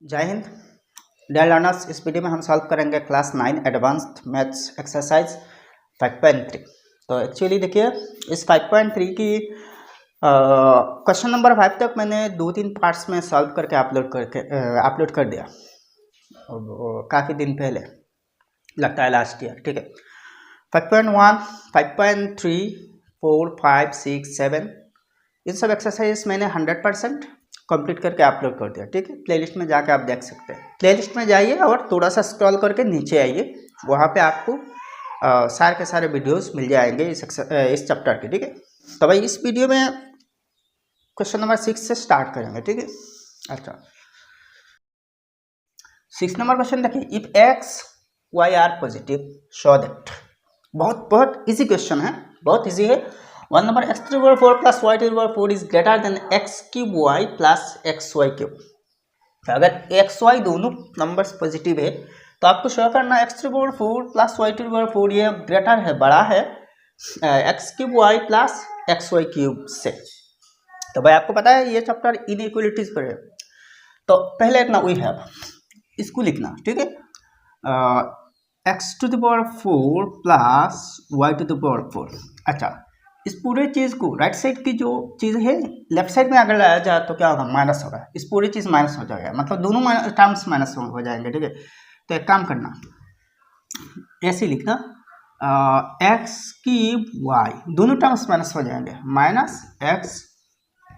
जय Hind dear learners. इस video में हम सॉल्व करेंगे क्लास 9 एडवांस्ड मैथ्स एक्सरसाइज 5.3। तो एक्चुअली देखिए इस 5.3 की क्वेश्चन नंबर 5 तक मैंने 2-3 पार्ट्स में सॉल्व करके अपलोड कर दिया काफ़ी दिन पहले, लगता है लास्ट ईयर। ठीक है, 5.1, 5.3, 4, 5, 6, 7 इन सब एक्सरसाइज मैंने 100% कंप्लीट करके अपलोड कर दिया। ठीक है, प्लेलिस्ट में जाके आप देख सकते हैं। प्लेलिस्ट में जाइए और थोड़ा सा स्क्रॉल करके नीचे आइए, वहाँ पे आपको सारे के सारे वीडियोस मिल जाएंगे इस चैप्टर के। ठीक है, तो भाई इस वीडियो में क्वेश्चन नंबर 6 से स्टार्ट करेंगे। ठीक है, अच्छा 6 नंबर क्वेश्चन देखिए, if X Y are positive show that. बहुत इजी क्वेश्चन है, बहुत इजी है। 1 नंबर x to the power 4 plus y to the power 4 is greater than x cube y plus xy cube। अगर x y दोनों numbers positive है तो आपको शो करना x to the power 4 plus y to the power 4 ये greater है, बड़ा है x cube y plus xy cube से। तो भाई आपको पता है ये चैप्टर इनइक्वालिटीज पर है, तो पहले इतना वी हैव इसको लिखना। ठीक है, x to the power 4 plus y to the power 4। अच्छा, इस पूरे चीज़ को राइट साइड की जो चीज़ है लेफ्ट साइड में अगर लाया जाए तो क्या होगा, माइनस होगा। इस पूरी चीज़ माइनस हो जाएगा, मतलब दोनों टर्म्स माइनस हो जाएंगे। ठीक है, तो एक काम करना, ऐसे लिखना एक्स क्यूब वाई, दोनों टर्म्स माइनस हो जाएंगे, माइनस एक्स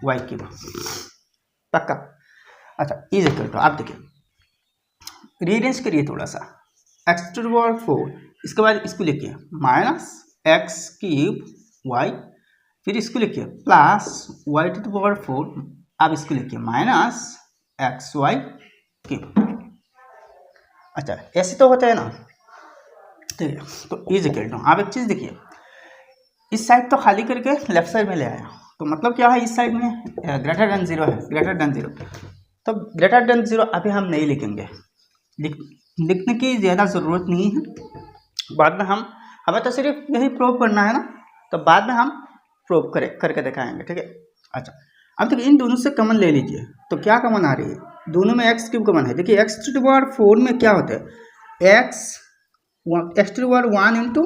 वाई क्यूब, पक्का। अच्छा इज इक्वल टू, आप देखिए रीअरेंज करिए थोड़ा सा, एक्स टू द पावर 4, इसके बाद इसको लिखिए माइनस एक्स क्यूब वाई, फिर इसको लिखिए plus Y to the power 4, अब इसको लिखिए माइनस एक्स वाई क्यूब। अच्छा ऐसे तो होता है ना, ठीक है। तो इज इक्वल टू, आप एक चीज़ देखिए, इस साइड तो खाली करके लेफ्ट साइड में ले आया, तो मतलब क्या है, इस साइड में ग्रेटर देन 0 है, ग्रेटर देन 0। तो ग्रेटर देन 0 अभी हम नहीं लिखेंगे, लिखने की ज़्यादा ज़रूरत नहीं है। बाद में हमें तो सिर्फ यही प्रूव करना है ना, तो बाद में हम प्रूव करके दिखाएंगे। ठीक है, अच्छा अब देखिए इन दोनों से कॉमन ले लीजिए, तो क्या कॉमन आ रही है, दोनों में एक्स क्यूब कॉमन है। देखिए एक्स टू द पावर 4 में क्या होता है, x to the power 1 into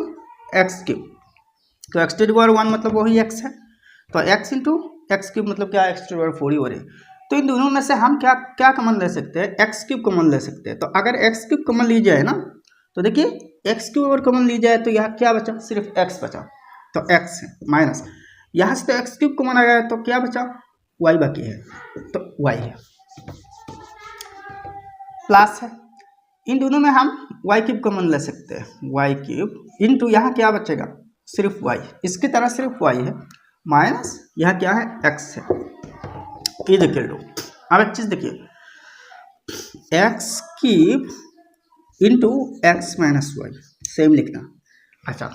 x cube, तो एक्स टू द पावर 1 मतलब वही एक्स है, तो एक्स इंटू एक्स क्यूब मतलब क्या, एक्स टू द पावर 4 ही हो रही है। तो इन दोनों में से हम क्या कॉमन ले सकते हैं, एक्स क्यूब कॉमन ले सकते हैं। तो अगर एक्स क्यूब कॉमन ली जाए ना, तो देखिए एक्स क्यूब अगर कॉमन ली जाए तो यहाँ क्या बचा, सिर्फ एक्स बचा, तो एक्स है माइनस, यहाँ से तो एक्स क्यूब कॉमन आ गया तो क्या बचा, वाई बाकी है, तो वाई है, प्लस है। इन दोनों में हम वाई क्यूब कॉमन ले सकते हैं, वाई क्यूब इंटू यहाँ क्या बचेगा, सिर्फ वाई, इसकी तरह सिर्फ वाई है, माइनस यहाँ क्या है, एक्स है। ये देखिए लो, अब एक चीज़ देखिए, x cube into x minus Y, same लिखना। अच्छा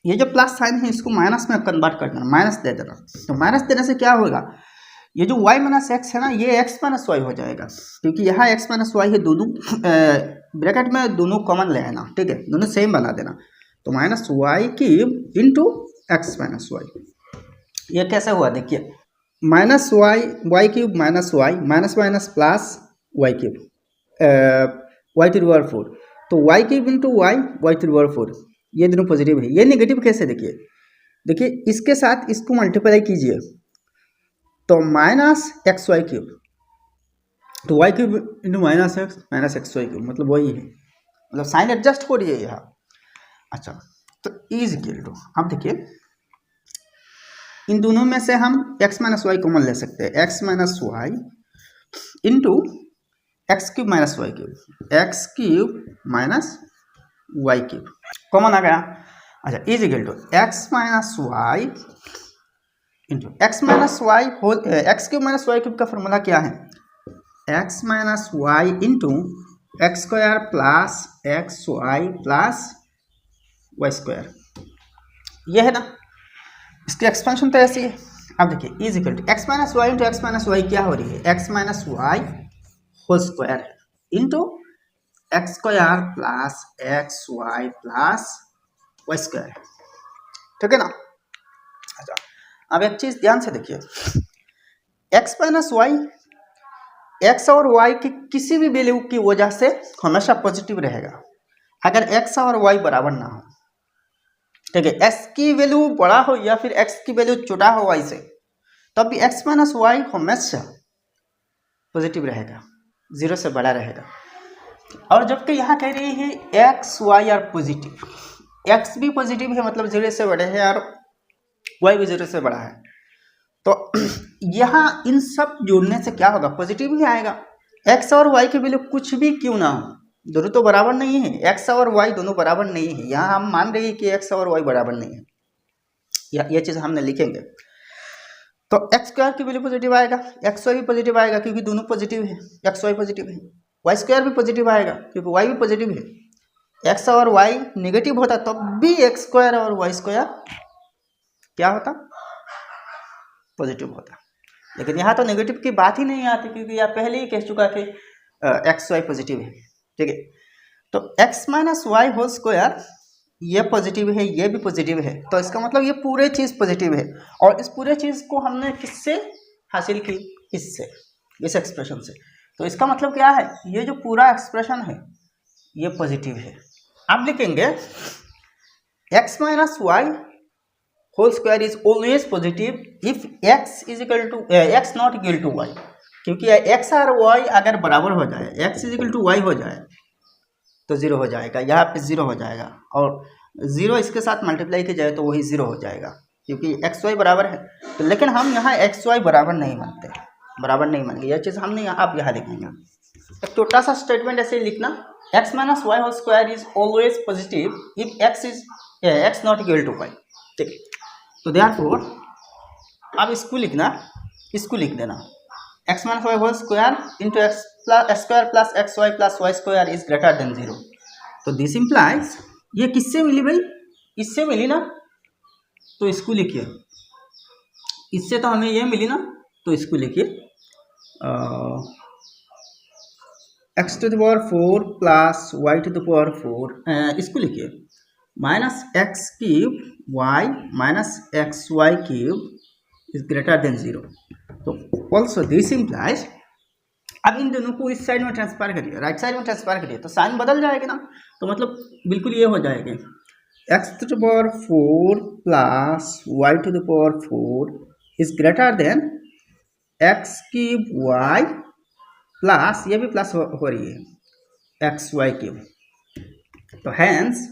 ये जो प्लस साइन है इसको माइनस में कन्वर्ट कर देना, माइनस दे देना, तो माइनस देने से क्या होगा, ये जो y माइनस एक्स है ना, ये x माइनस वाई हो जाएगा, क्योंकि यहाँ x माइनस वाई है, दोनों ब्रैकेट में दोनों कॉमन ले आना। ठीक है, दोनों सेम बना देना, तो minus Y cube into x minus Y, ये कैसे हुआ देखिए, minus Y cube minus Y, minus minus plus Y cube, Y to the power 4, तो Y cube into Y to the power 4, ये दोनों पॉजिटिव है। ये नेगेटिव कैसे, देखिए इसके साथ इसको मल्टीप्लाई कीजिए, तो माइनस एक्स वाई क्यूब, तो Y cube into minus x Y cube मतलब वही है, मतलब साइन एडजस्ट हो रही है यहाँ। अच्छा तो इज इक्वल टू, अब देखिए इन दोनों में से हम x माइनस वाई कॉमन ले सकते हैं, x minus Y into x cube minus Y cube, x cube minus Y cube common आ गया। अच्छा is equal to x minus Y into x minus Y whole, x cube minus Y cube का formula क्या है, x minus Y into x square plus x Y plus Y square, यह है ना, इसकी एक्सपेंशन तो ऐसी है। अब देखिए is equal to x minus Y into x minus Y क्या हो रही है, x minus Y whole square into x square plus x Y plus Y square, ठीक है ना। अच्छा अब एक चीज ध्यान से देखिए, एक्स माइनस वाई एक्स और वाई की किसी भी वैल्यू की वजह से हमेशा पॉजिटिव रहेगा अगर एक्स और वाई बराबर ना हो। ठीक है, एक्स की वैल्यू बड़ा हो या फिर एक्स की वैल्यू छोटा हो वाई से, तब भी एक्स माइनस वाई हमेशा पॉजिटिव रहेगा, जीरो से बड़ा रहेगा। और जबकि यहाँ कह रही है x Y are positive, X भी पॉजिटिव है मतलब जीरो से बड़े है और वाई भी जीरो से बड़ा है, तो यहाँ इन सब जोड़ने से क्या होगा, पॉजिटिव ही आएगा। एक्स और वाई की वैल्यू कुछ भी क्यों ना हो, दोनों तो बराबर नहीं है, एक्स और वाई दोनों बराबर नहीं है। यहाँ हम मान रहे हैं कि एक्स और वाई बराबर नहीं है, ये चीज़ हमने लिखेंगे। तो एक्स स्क्वायर की वैल्यू पॉजिटिव आएगा, एक्स वाई भी पॉजिटिव आएगा क्योंकि दोनों पॉजिटिव है, एक्स वाई पॉजिटिव है। वाई स्क्वायर भी पॉजिटिव आएगा क्योंकि वाई भी पॉजिटिव है। एक्स और वाई नेगेटिव होता तब भी एक्स स्क्वायर और वाई स्क्वायर क्या होता, पॉजिटिव होता। लेकिन यहाँ तो नेगेटिव की बात ही नहीं आती क्योंकि यह पहले ही कह चुका कि एक्स वाई पॉजिटिव है। ठीक है, तो X minus Y whole square ये पॉजिटिव है, ये भी पॉजिटिव है, तो इसका मतलब ये पूरे चीज़ पॉजिटिव है। और इस पूरे चीज़ को हमने किससे हासिल की, इससे, इस एक्सप्रेशन से। तो इसका मतलब क्या है, ये जो पूरा एक्सप्रेशन है ये पॉजिटिव है। अब लिखेंगे X minus Y whole square is always positive if x is equal to X not equal to Y, क्योंकि एक्स और वाई अगर बराबर हो जाए, X is equal to Y हो जाए तो जीरो हो जाएगा, यहाँ पे जीरो हो जाएगा, और जीरो इसके साथ मल्टीप्लाई किया जाए तो वही जीरो हो जाएगा क्योंकि एक्स वाई बराबर है। तो लेकिन हम यहाँ एक्स वाई बराबर नहीं मानते, बराबर नहीं मानेंगे, यह चीज़ हमने आप यहाँ लिखेंगे। एक छोटा सा स्टेटमेंट ऐसे ही लिखना, x minus Y whole square is always positive if x not equal to Y. ठीक है, तो देयरफॉर अब इसको लिखना, इसको लिख देना, X minus Y whole square into x square plus x Y plus Y square is greater than zero. तो दिस इम्प्लाइज, ये किससे मिली भाई, इससे मिली ना, तो इसको लिखिए, इससे तो हमें ये मिली ना, तो इसको लिखिए X to the power 4 plus Y to the power 4, इसको लिखिए minus x cube Y minus x Y cube is greater than zero. तो ऑल्सो दिस इम्प्लाइज, अब इन दोनों को इस साइड में ट्रांसफर करिए, राइट साइड में ट्रांसफर करिए तो साइन बदल जाएगा ना, तो मतलब बिल्कुल ये हो जाएगा x to the power 4 plus Y to the power 4 is greater than x cube y plus, ये भी प्लस हो रही है, एक्स वाई क्यूब। तो हैंस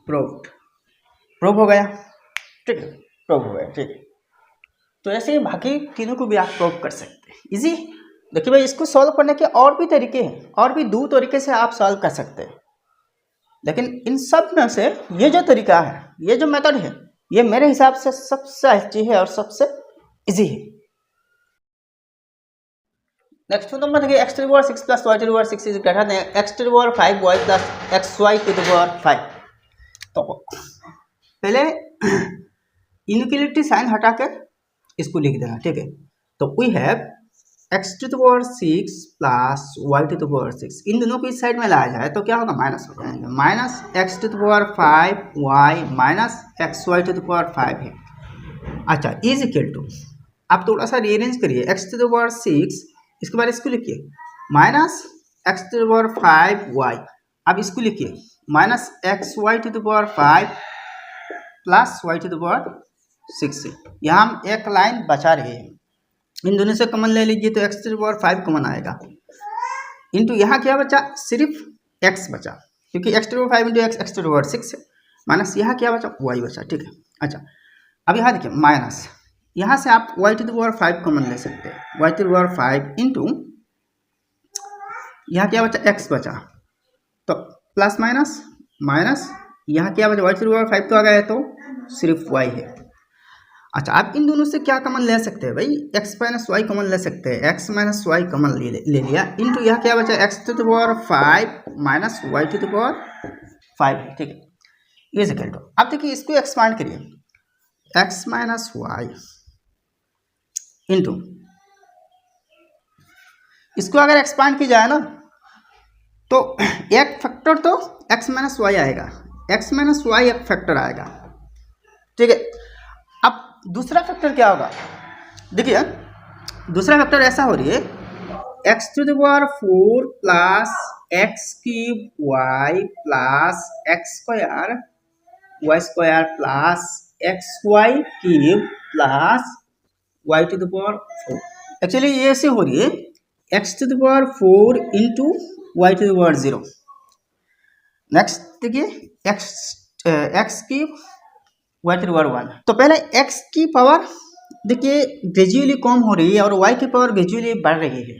प्रूव हो गया। ठीक है, प्रूव हो गया। ठीक है, तो ऐसे बाकी तीनों को भी आप प्रूव कर सकते हैं, इजी। देखिए भाई, इसको सॉल्व करने के और भी तरीके हैं, और भी 2 तरीके से आप सॉल्व कर सकते हैं, लेकिन इन सब में से ये जो तरीका है, ये जो मेथड है, ये मेरे हिसाब से सबसे अच्छी है और सबसे इजी है। नेक्स्ट नंबर देखिए, x to the power 6 plus Y to the power 6 is greater than x to the power 5 y plus x y to the power 5। तो पहले इनइक्वालिटी साइन हटा कर इसको लिख देना। ठीक है, तो we have x to the power 6 plus Y to the power 6, इन दोनों को इस साइड में लाया जाए तो क्या होगा, माइनस हो जाएगा, minus x to the power 5 y minus x y to the power 5 है। अच्छा, इज इक्वल टू, आप थोड़ा सा रीअरेंज करिए, एक्स टू द पावर 6, इसके बाद इसको लिखिए minus x to the power 5 y, अब इसको लिखिए minus x y to the power 5 plus Y to the power 6 है। यहाँ हम एक लाइन बचा रहे हैं, इन दोनों से कॉमन ले लीजिए तो x to the power 5 common आएगा, इंटू यहाँ क्या बचा, सिर्फ एक्स बचा क्योंकि x to the power 5 into x, x to the power 6 है, माइनस यहाँ क्या बचा, वाई बचा। ठीक है, अच्छा अब यहाँ देखिए माइनस, यहाँ से आप y to the power 5 common ले सकते हैं, y to the power 5 into यहाँ क्या बचा, एक्स बचा, तो प्लस माइनस माइनस, यहाँ क्या बचा, वाई टू द पावर 5 तो आ गया है, तो सिर्फ वाई है। अच्छा, आप इन दोनों से क्या कॉमन ले सकते हैं भाई, एक्स माइनस वाई कॉमन ले सकते हैं, एक्स माइनस वाई कॉमन ले लिया, इंटू यहाँ क्या बचा, x to the power 5 minus y to the power 5। ठीक है, इज इक्वल टू, अब देखिए इसको एक्सपांड करिए, एक्स माइनस वाई इंटू, इसको अगर एक्सपांड की जाए ना तो एक फैक्टर तो एक्स माइनस वाई आएगा, एक्स माइनस वाई एक फैक्टर आएगा। ठीक है, अब दूसरा फैक्टर क्या होगा, देखिए दूसरा वेक्टर ऐसा हो रही है x to the power 4 plus x cube y plus x square y square plus x Y cube plus Y to the power 4। Actually ये ऐसे हो रही है x to the power 4 into Y to the power 0। Next देखिए x cube Y to the power 1। तो पहले x की power देखिए ग्रेजुअली कम हो रही है और y की पावर ग्रेजुअली बढ़ रही है,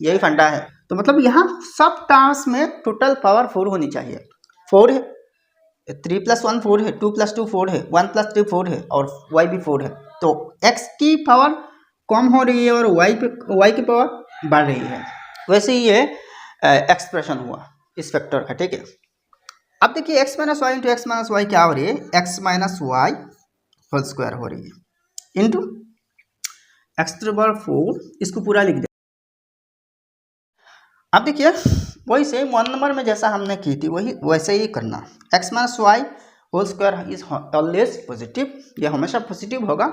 यही फंडा है। तो मतलब यहाँ सब टर्म्स में टोटल पावर 4 होनी चाहिए। 4 है, 3 + 1 4 है, 2 + 2 4 है, 1 + 3 4 है और y भी 4 है। तो x की पावर कम हो रही है और y की पावर बढ़ रही है। वैसे ही ये एक्सप्रेशन हुआ इस फैक्टर का, ठीक है। अब देखिए x - y into x - y क्या हो रही है, x - y होल स्क्वायर हो रही है into x to the power 4, इसको पूरा लिख दे। अब देखिए वही सेम 1 नंबर में जैसा हमने की थी वही वैसे ही करना। x - y whole square is always positive, ये हमेशा पॉजिटिव होगा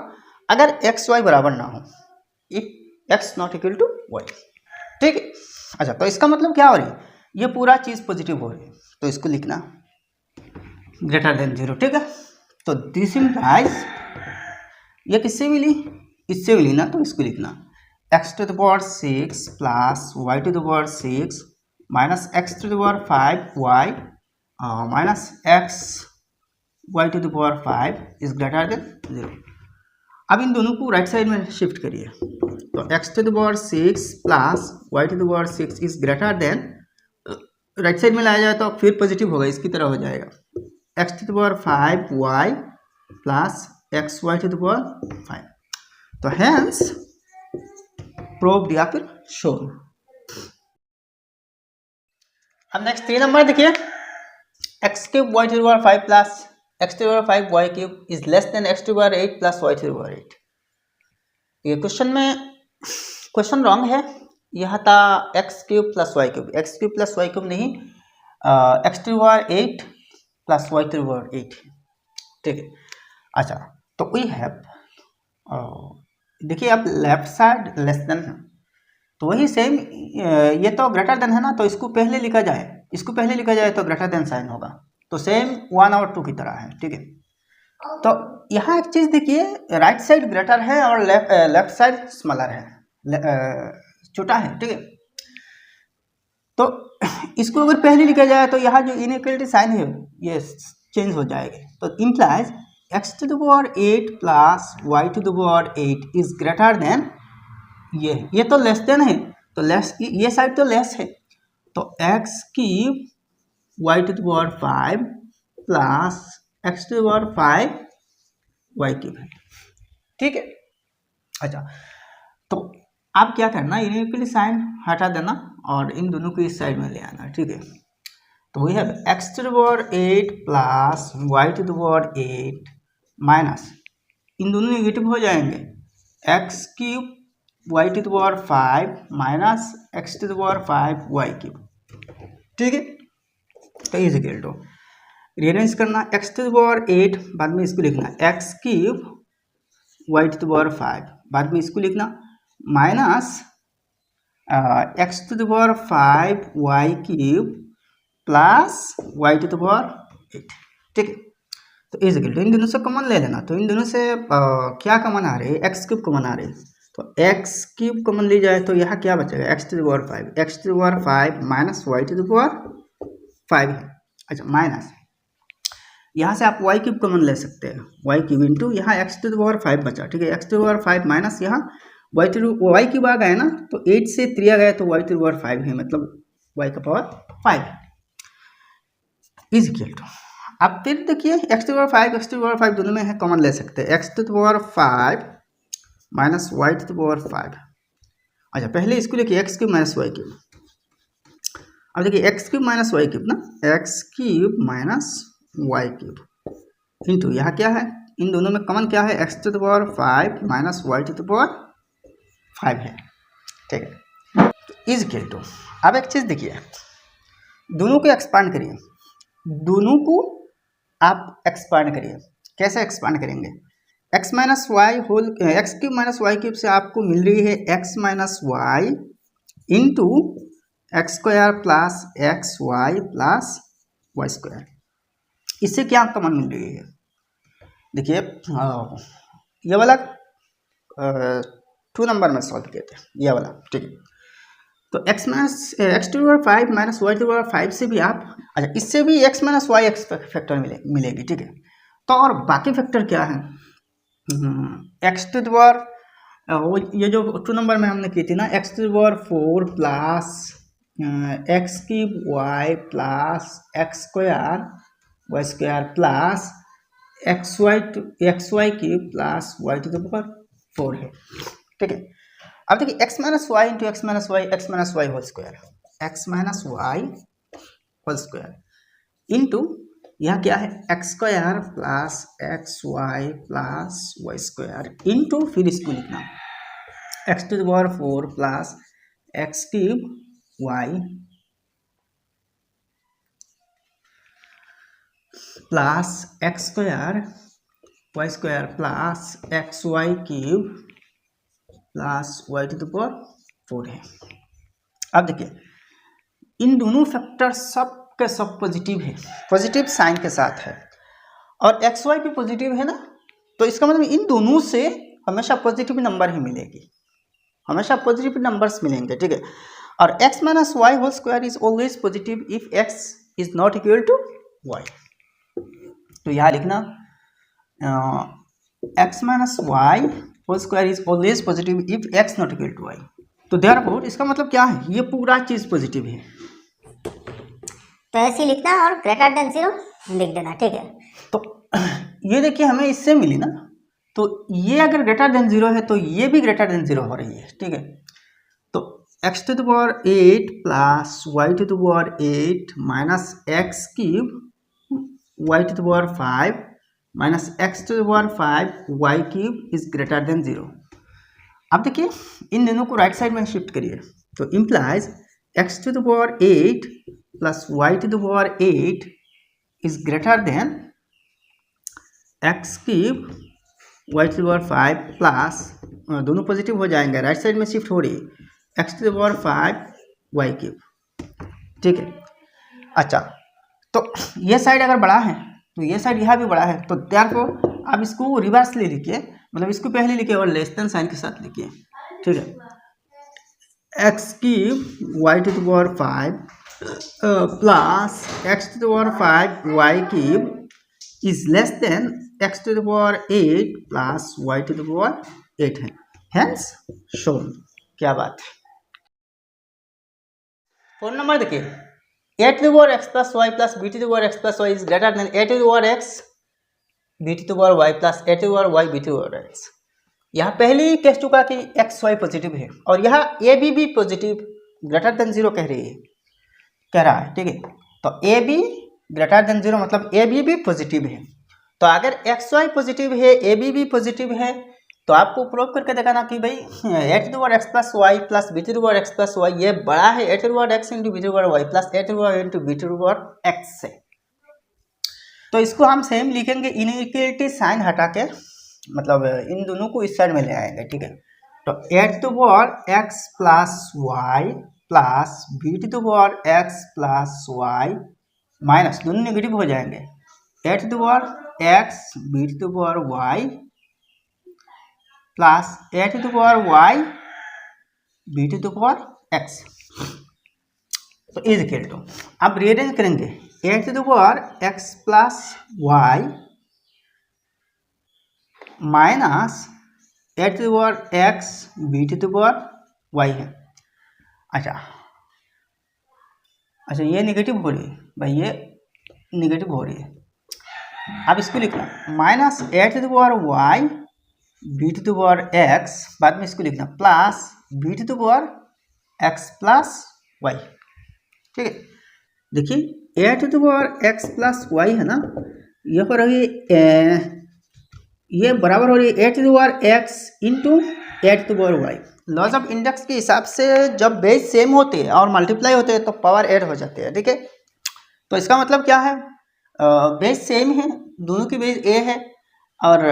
अगर x y बराबर ना हो, if x not equal to y, ठीक है। अच्छा, तो इसका मतलब क्या हो रही है, ये पूरा चीज़ पॉजिटिव हो रही है तो इसको लिखना ग्रेटर देन 0, ठीक है। तो दिस इम्प्लाइज ये किससे मिली, इससे मिली ना, तो इसको लिखना x to the power 6 plus y to the power 6 minus x to the power 5 y minus x y to the power 5 is greater than 0। अब इन दोनों को राइट साइड में शिफ्ट करिए, तो x to the power 6 plus y to the power 6 is greater than, right side में लाया जाए तो फिर पॉजिटिव होगा, इसकी तरह हो जाएगा x to the power 5 y plus x y to the power 5। तो हैंस प्रूव्ड या फिर शोन। अब नेक्स्ट 3 नंबर देखिए, x cube Y to the power 5 plus x to the power 5 y cube is less than x to the power 8 plus Y to the power 8। ये question में question wrong है, यह था x cube plus Y cube, x cube plus Y cube नहीं, x to the power 8 plus Y to the power 8, ठीक है। अच्छा, तो वी हैव देखिए अब लेफ्ट साइड लेस देन है तो वही सेम, ये तो ग्रेटर देन है ना, तो इसको पहले लिखा जाए तो ग्रेटर देन साइन होगा, तो सेम 1 और 2 की तरह है, ठीक है। तो यहाँ एक चीज़ देखिए, राइट साइड ग्रेटर है और लेफ्ट साइड स्मॉलर है, छोटा है, ठीक है। तो इसको अगर पहले लिखा जाए तो यहाँ जो इनइक्वलिटी साइन है ये चेंज हो जाएगी, तो implies x to the power 8 plus y to the power 8 is greater than, ये तो लेस देन है, तो लेस, ये साइड तो लेस है, तो x cube y to the power 5 plus x to the power 5 y cube है, ठीक है। अच्छा, तो आप क्या करना, इनइक्वलिटी साइन हटा देना और इन दोनों को इस साइड में ले आना, ठीक है। तो we have x to the power 8 plus y to the power 8 minus, इन दोनों नेगेटिव हो जाएंगे, x cube y to the power 5 minus x to the power 5 y cube, ठीक है। तो इज इक्वल टू रीअरेंज करना, x टू द पावर 8 बाद में इसको लिखना x cube y to the power 5 बाद में इसको लिखना minus x to the power 5 y cube plus y to the power 8, ठीक है। तो इज इक्वल टू इन दोनों से कॉमन ले लेना, तो इन दोनों से क्या कॉमन आ रही है, एक्स क्यूब कॉमन आ रही है, तो एक्स क्यूब कॉमन ली जाए तो यहाँ क्या बचेगा, x to the power 5, x to the power 5 minus y to the power 5 है। अच्छा, माइनस यहाँ से आप वाई क्यूब कॉमन ले सकते हैं, वाई क्यूब इंटू यहाँ एक्स टू द पावर 5 बचा, ठीक है, x to the power 5 minus यहाँ वाई क्यूब आ गया ना, तो 8 से 3 आ गया तो वाई टू द पावर 5 है, मतलब वाई का पावर 5 है, इज इक्वल टू। अब फिर देखिए x to the power 5 x to the power 5 दोनों में है, कॉमन ले सकते हैं, x to the power 5 minus y to the power 5। अच्छा, पहले इसको लिखिए x cube minus Y cube. अब देखिए x cube minus Y cube ना, x cube minus Y cube into यहाँ क्या है, इन दोनों में कॉमन क्या है, x to the power 5 minus y to the power 5 है, ठीक है, इज इक्वल टू। अब एक चीज़ देखिए, दोनों को एक्सपांड करिए, दोनों को आप एक्सपांड करिए, कैसे एक्सपांड करेंगे, x minus Y whole x cube minus Y cube से आपको मिल रही है x minus Y into x square plus x Y plus Y square. इससे क्या कॉमन मिल रही है? देखिए ये वाला 2 नंबर में सॉल्व किए थे, ये वाला, ठीक है। तो x minus x to power 5 minus y to power 5 से भी आप, अच्छा इससे भी x minus y x factor मिलेगी, ठीक है। तो और बाकी फैक्टर क्या है? एक्स टू पावर वो ये जो 2 नंबर में हमने की थी ना, x to power 4 plus x cube y plus x square y square plus x Y cube plus Y to the power 4 है, ठीक है। अब देखिए x minus Y into x minus Y whole square, x minus Y whole square into यहाँ क्या है x square plus x Y plus Y square into फिर इसको लिखना x to the power 4 plus x cube y plus x square y square plus x Y cube plus Y to the power 4 है। अब देखिए इन दोनों factor सब के सब पॉजिटिव है, पॉजिटिव साइन के साथ है, और एक्स वाई भी पॉजिटिव है ना, तो इसका मतलब इन दोनों से हमेशा पॉजिटिव नंबर ही मिलेगी, हमेशा पॉजिटिव नंबर्स मिलेंगे, ठीक है। और x minus Y whole square is always positive if x is not equal to y. तो यहाँ लिखना x minus Y whole square is always positive if x not equal to y. तो therefore इसका मतलब क्या है, ये पूरा चीज पॉजिटिव है, तो ऐसे ही लिखना और ग्रेटर देन 0 लिख देना, ठीक है। तो ये देखिए हमें इससे मिली ना, तो ये अगर ग्रेटर देन 0 है तो ये भी ग्रेटर देन 0 हो रही है, ठीक है। तो x to the power 8 plus Y to the power 8 minus x cube Y to the power 5 minus x to the power 5 y cube is greater than 0। अब देखिए इन दोनों को राइट साइड में शिफ्ट करिए, तो implies x to the power 8 plus Y to the power 8 is greater than x cube Y to the power 5 plus, दोनों positive हो जाएंगे, राइट साइड में शिफ्ट हो रही है x to the power 5 y cube, ठीक है। अच्छा तो ये साइड अगर बड़ा है तो ये साइड यहाँ भी बड़ा है, तो देयरफॉर आप इसको रिवर्स ले लिखिए, मतलब इसको पहले लिखिए और लेस देन साइन के साथ लिखिए, ठीक है। X cube Y to the power 5 plus x to the power 5 y cube is less than x to the power 8 plus Y to the power 8 है, हेंस शोन। क्या बात है। 4 नंबर देखिए a to the power x plus y plus b to the power x plus y is greater than a to the power x b to the power y plus a to the power y b to the power x। यहाँ पहले ही कह चुका कि x Y positive है, और यहाँ a b positive greater than 0 कह रहा है, ठीक है। तो ए बी ग्रेटर देन 0 मतलब ए बी पॉजिटिव है, तो अगर एक्स वाई पॉजिटिव है ए बी पॉजिटिव है, तो आपको प्रूव करके दिखाना कि भाई a to the power x plus y plus b to the power x plus y ये बड़ा है a to the power x into B to the power y plus a to the power into B to the power x से। तो इसको हम same लिखेंगे, inequality sign हटा के, मतलब इन दोनों को इस साइड में ले आएंगे, ठीक है। तो a to the power x plus y plus b to the power x plus y minus, दोनों नेगेटिव हो जाएंगे, a to the power x b to the power y plus a to the power y b to the power x. तो is equal to, अब rearrange करेंगे a to the power x plus y minus a to the power x b to the power y है। अच्छा ये negative हो रही है भाई, ये नेगेटिव हो रही है, अब इसको लिखना minus a to the power y b to the power x, बाद में इसको लिखना plus b to the power x plus y, ठीक है। देखिए a to the power x plus y है ना, ये हो रही ये बराबर हो रही है a to the power x into a to the power y. Laws of index के हिसाब से जब बेस सेम होते हैं और मल्टीप्लाई होते हैं तो पावर ऐड हो जाते हैं, ठीक है। तो इसका मतलब क्या है, बेस सेम है, दोनों की बेस ए है, और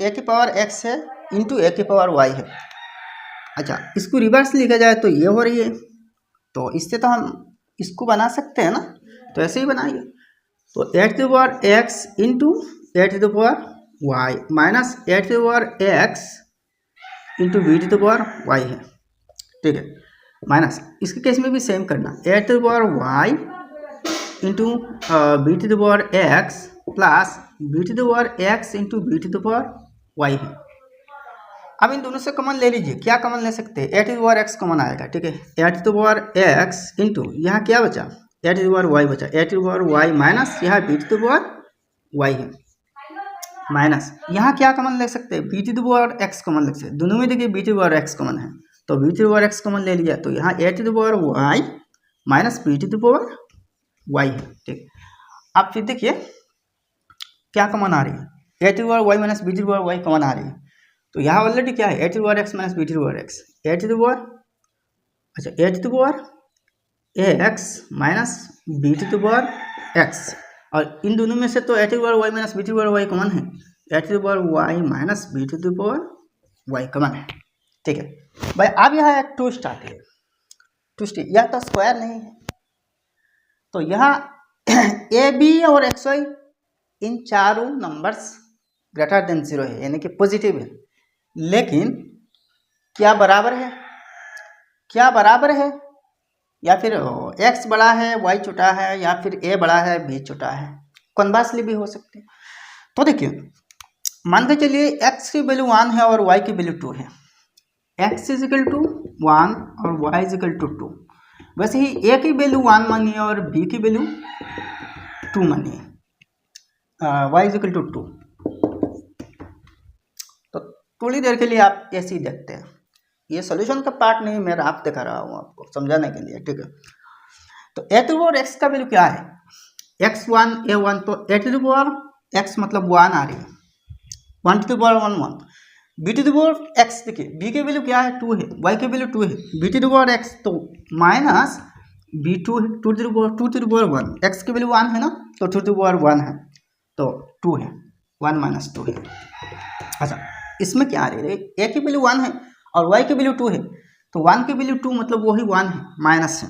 ए की पावर एक्स है इंटू ए की पावर वाई है। अच्छा, इसको रिवर्स लिखा जाए तो ये हो रही है, तो इससे तो हम इसको बना सकते हैं ना, तो ऐसे ही बनाइए। तो a to the power x into a to the power y minus a to the power x into B to the power y है, ठीक है। माइनस इसके केस में भी सेम करना, a to the power y into B to the power x plus b to the power x into B to the power y है। अब इन दोनों से कॉमन ले लीजिए, क्या कॉमन ले सकते हैं, a to the power x common आएगा, ठीक है। A to the power x into यहाँ क्या बचा, a to the power y बचा, a to the power y minus यहाँ b to the power y है, माइनस यहाँ क्या कॉमन ले सकते हैं, b to the power x common ले सकते हैं। दोनों में देखिए b to the power x common है, तो b to the power x common ले लिया, तो यहाँ a to the power y minus b to the power y है, ठीक। अब फिर देखिए क्या कॉमन आ रही है, a to the power y minus b to the power y common आ रही है, तो यहाँ ऑलरेडी क्या है, a to the power x minus b to the power x, a to the power, अच्छा a to the power x minus b to the power x, और इन दोनों में से तो a to the power y minus b to the power y common है, a to the power y minus b to the power y common है, ठीक है भाई। अब यहाँ एक ट्विस्ट आती है, ट्विस्ट यह तो स्क्वायर नहीं है, तो यहाँ ए बी और एक्स वाई इन चारों नंबर्स ग्रेटर देन 0 है, यानी कि पॉजिटिव है, लेकिन क्या बराबर है, क्या बराबर है, या फिर x बड़ा है y छोटा है, या फिर a बड़ा है b छोटा है, कॉन्वर्सली भी हो सकते हैं। तो देखिए मान के चलिए x की वैल्यू 1 है और y की वैल्यू 2 है, x इज इक्वल टू 1 और y इज इक्वल टू 2। वैसे ही a की वैल्यू 1 मानिए और b की वैल्यू 2 मानिए, y इज इक्वल टू 2। तो थोड़ी देर के लिए आप ऐसे ही देखते हैं, ये सॉल्यूशन का पार्ट नहीं, मैं आप दिखा रहा हूँ आपको समझाने के लिए, ठीक है। तो a to the power x का वैल्यू क्या है, x1 a1, तो a to the power x मतलब 1 आ रही है, 1 to the power 1 1, b to the power x देखिए b की वैल्यू क्या है 2 है, y की वैल्यू 2 है, b to the power x तो माइनस b2 है, 2 टू द पावर 1, x की वैल्यू 1 है ना, तो 2 टू द पावर 1 है, तो 2 है, 1 माइनस 2 है। अच्छा इसमें क्या आ रही है, a की वैल्यू 1 है और y की वैल्यू 2 है, तो 1 की वैल्यू 2 मतलब वही 1 है, माइनस है,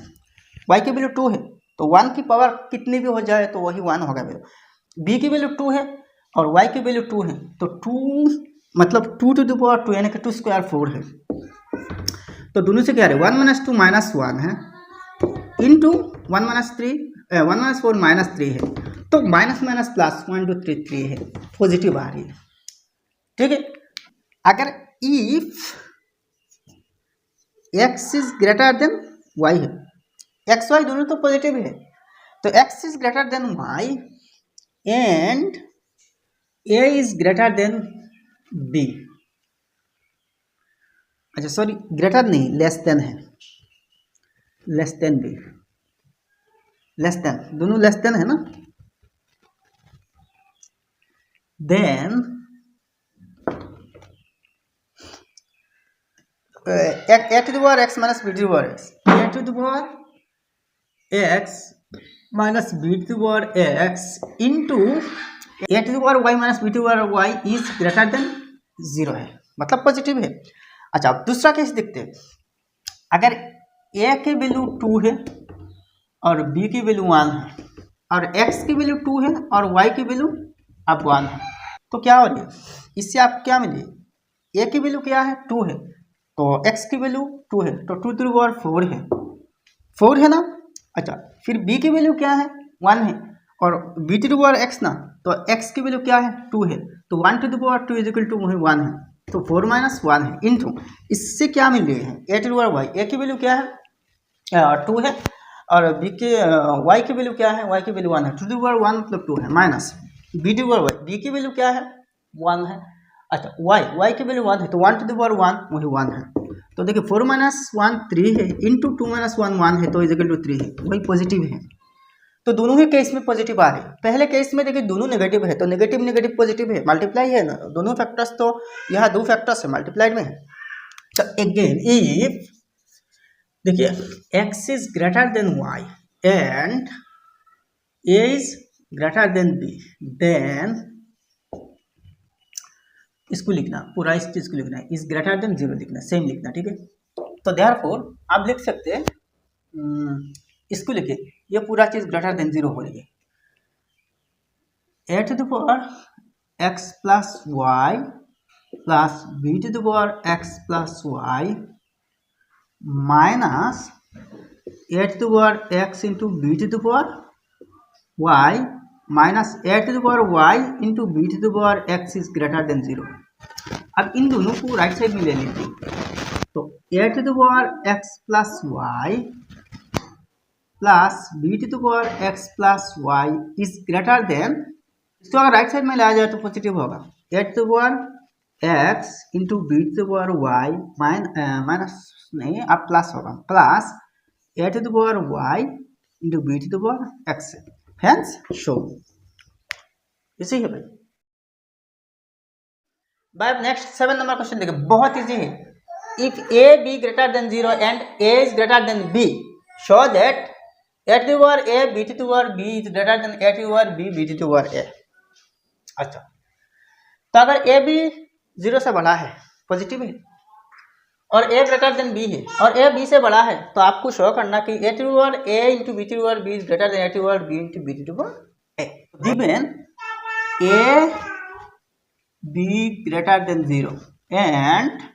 y की वैल्यू 2 है, तो 1 की पावर कितनी भी हो जाए तो वही 1 होगा वैल्यू, b की वैल्यू 2 है और y की वैल्यू 2 है, तो 2 मतलब 2 टू द पावर 2 यानी कि 2 स्क्वायर 4 है, तो दोनों से क्या है 1 माइनस 2 माइनस 1 है इंटू 1 माइनस 3 1 माइनस 4 माइनस 3 है, तो माइनस माइनस प्लस 1 2 3 3 है, पॉजिटिव आ रही है, ठीक है। अगर if x is greater than y है, एक्स वाई दोनों तो पॉजिटिव है, तो x is greater than y and a is greater than b, अच्छा सॉरी ग्रेटर नहीं लेस देन है, less than b, less than दोनों लेस देन है ना, then a to the power x minus b to the power x, a to the power x minus b to the power x into a to the power y minus b to the power y is greater than 0 है, मतलब positive है। अच्छा अब दूसरा case देखते हैं, अगर ए की वैल्यू 2 है और बी की वैल्यू 1 है और एक्स की वैल्यू 2 है और वाई की वैल्यू अब 1 है, तो क्या हो रही है, इससे आप क्या मिली, ए की वैल्यू क्या है 2 है, तो x की वैल्यू 2 है, तो 2 टू द पावर 4 है, 4 है ना। अच्छा फिर b की वैल्यू क्या है 1 है और b to the power x ना, तो x की वैल्यू क्या है 2 है, तो 1 to the power 2 is equal to 1 है, तो 4 माइनस 1 है इंटू इससे क्या मिल रही है a to the power y, a की वैल्यू क्या है 2 है और b के y की वैल्यू क्या है, y की वैल्यू 1 है, 2 टू द पावर 1 मतलब 2 है, minus b to the power y, b की वैल्यू क्या है 1 है, अच्छा y की वैल्यू 1 है, तो 1 टू द पावर 1 वही 1 है, तो देखिए 4 माइनस 1 3 है इंटू 2 माइनस 1 1 है, तो इज इक्वल टू 3 है, वही पॉजिटिव है। तो दोनों ही केस में पॉजिटिव आ रही है, पहले केस में देखिए दोनों नेगेटिव है, तो नेगेटिव नेगेटिव पॉजिटिव है, मल्टीप्लाई है ना, दोनों फैक्टर्स, तो यहाँ 2 फैक्टर्स है मल्टीप्लाइड में है। तो अगेन इफ देखिए x is greater than y and a is greater than b, then इसको लिखना, पूरा इस चीज़ को लिखना है, इज ग्रेटर देन 0 लिखना, सेम लिखना, ठीक है। तो देयरफॉर आप लिख सकते हैं इसको लिखे, ये पूरा चीज़ ग्रेटर देन 0 हो रही है। a to the power x plus y plus b to the power x plus y minus a to the power x into b to the power y minus a to the power y into b to the power x is greater than 0। अब इन दोनों को right side में ले लीजिए, तो a to the power x plus y plus b to the power x plus y is greater than, इसको अगर राइट साइड में लाया जाए तो पॉजिटिव होगा, a to the power x into b to the power y minus नहीं, अब plus होगा, plus a to the power y into b to the power x, hence show. इसी है भाई। भाई नेक्स्ट 7 नंबर क्वेश्चन देखिए, बहुत इजी है। If a b greater than 0 and a is greater than b, show that a to the power a b to the power b is greater than a to the power b b to the power a। अच्छा, तो अगर a b 0 से बड़ा है, positive है, और a greater than b है, और a b से बड़ा है, तो आपको शो करना कि a to the power a into b to the power b is greater than a to the power b into b to the power a। Given a b greater than 0 and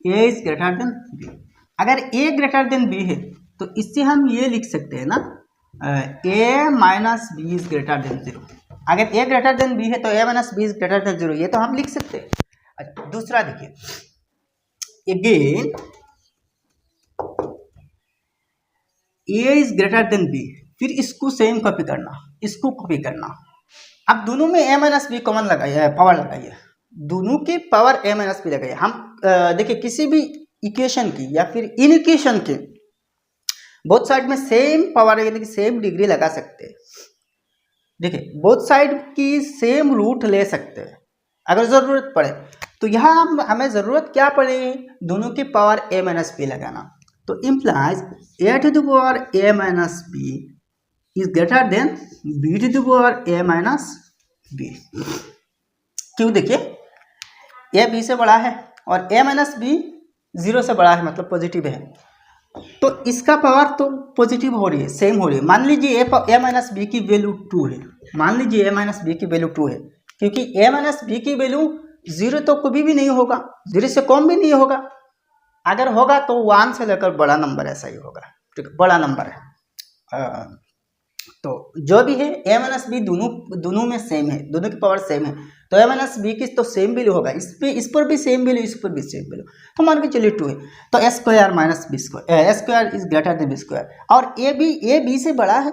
a is greater than b, अगर a greater than b है तो इससे हम ये लिख सकते हैं ना, a minus b is greater than 0। अगर a ग्रेटर देन b है तो a minus b is greater than 0, ये तो हम लिख सकते हैं। अच्छा, दूसरा देखिए, again a is greater than b, फिर इसको सेम कॉपी करना, इसको कॉपी करना। अब दोनों में a माइनस बी कॉमन लगाइए, पावर लगाइए, दोनों की पावर a माइनस बी लगाइए। हम देखिए किसी भी इक्वेशन की या फिर इन इक्वेशन के बोथ साइड में सेम पावर यानी कि सेम डिग्री लगा सकते हैं। देखिए बोथ साइड की सेम रूट ले सकते हैं अगर ज़रूरत पड़े। तो यहाँ हमें ज़रूरत क्या पड़ेगी, दोनों की पावर a माइनस बी लगाना। तो implies a to the power a minus b is greater than b to the power a minus b. क्यों, देखिए a b से बड़ा है और a माइनस बी 0 से बड़ा है, मतलब पॉजिटिव है, तो इसका पावर तो पॉजिटिव हो रही है, सेम हो रही है। मान लीजिए a माइनस बी की वैल्यू 2 है, मान लीजिए a माइनस बी की वैल्यू 2 है, क्योंकि a माइनस बी की वैल्यू 0 तो कभी भी नहीं होगा, 0 से कम भी नहीं होगा, अगर होगा तो 1 से लेकर बड़ा नंबर ऐसा ही होगा, ठीक है, बड़ा नंबर है। तो जो भी है a माइनस बी दोनों में सेम है, दोनों की पावर सेम है, तो a माइनस बी की तो सेम वैल्यू होगा, इस पर भी सेम वैल्यू, इस पर भी सेम वैल्यू, तो मान के चलिए 2 है, तो a square minus b square, a square is greater than b square, और a बी से बड़ा है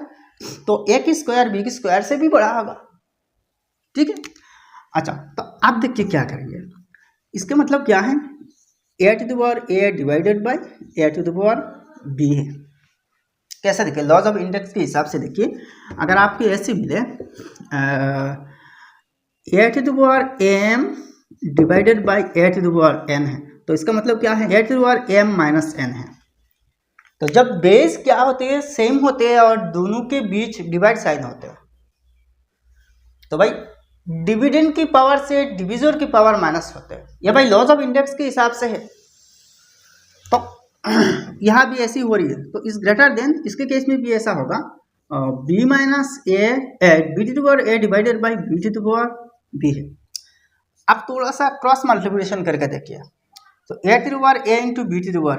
तो a की स्क्वायर बी की स्क्वायर से भी बड़ा होगा, ठीक है। अच्छा, तो आप देखिए क्या करेंगे, इसके मतलब क्या है, a to the power a divided by a to the power b है। कैसे देखिए, लॉज ऑफ इंडेक्स के हिसाब से देखिए, अगर आपको ऐसे मिले a to the power m divided by a to the power n है, तो इसका मतलब क्या है, a to the power m minus n है। तो जब बेस क्या होते हैं, सेम होते हैं और दोनों के बीच डिवाइड साइन होते हैं, तो भाई डिविडेंड की पावर से डिविजर की पावर माइनस होते हैं, ये भाई लॉज ऑफ इंडेक्स के हिसाब से है। तो यहाँ भी ऐसी हो रही है, तो इस ग्रेटर देन, इसके केस में भी ऐसा होगा, b minus a B to the power a divided by B to the power b है। अब थोड़ा सा क्रॉस मल्टीप्लिकेशन करके देखिए, तो a to the power a into B to the power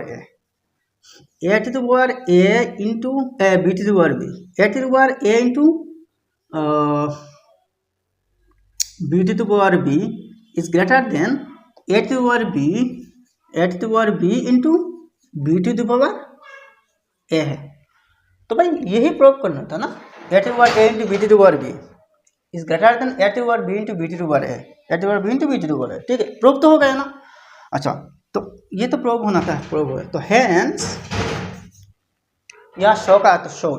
a to the power a into B to the power b, a to the power a into b to the power b is greater than a to the power b into b to the power a है। तो भाई यही prove करना था ना, a to the power a into b to the power b is greater than a to the power b into b to the power a, a to the power b into b to the power a, ठीक है, prove तो हो गया ना। अच्छा, तो ये तो प्रूव होना था, प्रूव हो गया, तो हैंस या शो का तो शो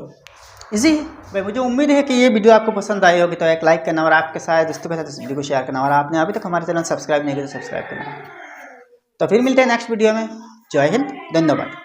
इजी। भाई मुझे उम्मीद है कि ये वीडियो आपको पसंद आई होगी, तो एक लाइक करना और आपके साथ दोस्तों के साथ इस वीडियो को शेयर करना, और आपने अभी तक हमारे चैनल सब्सक्राइब नहीं किया तो सब्सक्राइब करना। तो फिर मिलते हैं नेक्स्ट वीडियो में। जय हिंद, धन्यवाद।